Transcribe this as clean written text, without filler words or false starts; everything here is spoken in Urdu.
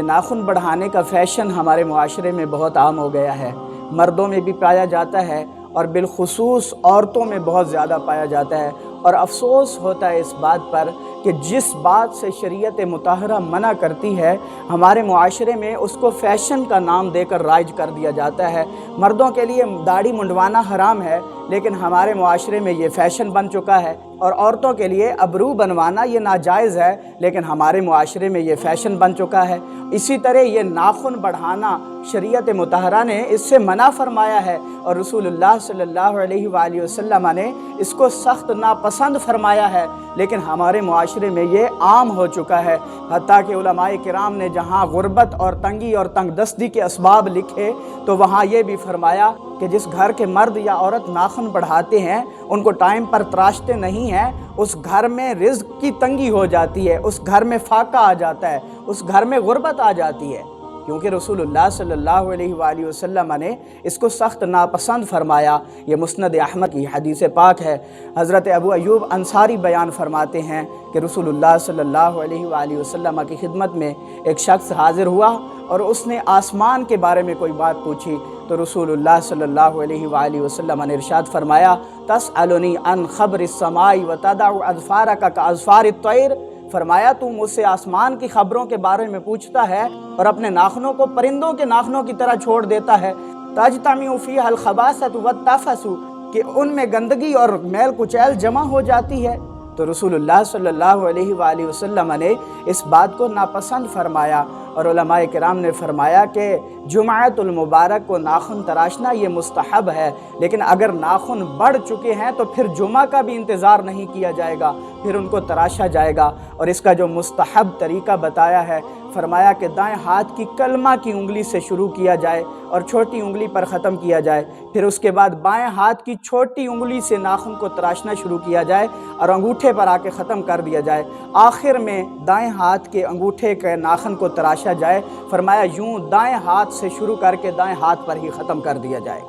ناخن بڑھانے کا فیشن ہمارے معاشرے میں بہت عام ہو گیا ہے، مردوں میں بھی پایا جاتا ہے اور بالخصوص عورتوں میں بہت زیادہ پایا جاتا ہے، اور افسوس ہوتا ہے اس بات پر کہ جس بات سے شریعت مطہرہ منع کرتی ہے ہمارے معاشرے میں اس کو فیشن کا نام دے کر رائج کر دیا جاتا ہے۔ مردوں کے لیے داڑھی منڈوانا حرام ہے، لیکن ہمارے معاشرے میں یہ فیشن بن چکا ہے، اور عورتوں کے لیے ابرو بنوانا یہ ناجائز ہے، لیکن ہمارے معاشرے میں یہ فیشن بن چکا ہے۔ اسی طرح یہ ناخن بڑھانا شریعت مطہرہ نے اس سے منع فرمایا ہے، اور رسول اللہ صلی اللہ علیہ وآلہ وسلم نے اس کو سخت ناپسند فرمایا ہے، لیکن ہمارے معاشرے میں یہ عام ہو چکا ہے۔ حتیٰ کہ علماء کرام نے جہاں غربت اور تنگی اور تنگ دستی کے اسباب لکھے تو وہاں یہ بھی فرمایا کہ جس گھر کے مرد یا عورت ناخن بڑھاتے ہیں ان کو ٹائم پر تراشتے نہیں ہیں، اس گھر میں رزق کی تنگی ہو جاتی ہے، اس گھر میں فاقہ آ جاتا ہے، اس گھر میں غربت آ جاتی ہے، کیونکہ رسول اللہ صلی اللہ علیہ وآلہ وسلم نے اس کو سخت ناپسند فرمایا۔ یہ مسند احمد کی حدیث پاک ہے۔ حضرت ابو ایوب انصاری بیان فرماتے ہیں کہ رسول اللہ صلی اللہ علیہ وآلہ وسلم کی خدمت میں ایک شخص حاضر ہوا اور اس نے آسمان کے بارے میں کوئی بات پوچھی، تو رسول اللہ صلی اللہ علیہ وآلہ وسلم نے ارشاد فرمایا، تسألنی عن خبر السماء وتدع اظفارک کاظفار الطیر، فرمایا تو مجھ سے آسمان کی خبروں کے بارے میں پوچھتا ہے اور اپنے ناخنوں کو پرندوں کے ناخنوں کی طرح چھوڑ دیتا ہے، تجتمع فیہا الخباثۃ والتفث، کہ ان میں گندگی اور میل کچیل جمع ہو جاتی ہے۔ تو رسول اللہ صلی اللہ علیہ وآلہ وسلم نے اس بات کو ناپسند فرمایا، اور علماء کرام نے فرمایا کہ جمعۃ المبارک کو ناخن تراشنا یہ مستحب ہے، لیکن اگر ناخن بڑھ چکے ہیں تو پھر جمعہ کا بھی انتظار نہیں کیا جائے گا، پھر ان کو تراشا جائے گا۔ اور اس کا جو مستحب طریقہ بتایا ہے، فرمایا کہ دائیں ہاتھ کی کلمہ کی انگلی سے شروع کیا جائے اور چھوٹی انگلی پر ختم کیا جائے، پھر اس کے بعد بائیں ہاتھ کی چھوٹی انگلی سے ناخن کو تراشنا شروع کیا جائے اور انگوٹھے پر آ کے ختم کر دیا جائے، آخر میں دائیں ہاتھ کے انگوٹھے کے ناخن کو تراشا جائے، فرمایا یوں دائیں ہاتھ سے شروع کر کے دائیں ہاتھ پر ہی ختم کر دیا جائے۔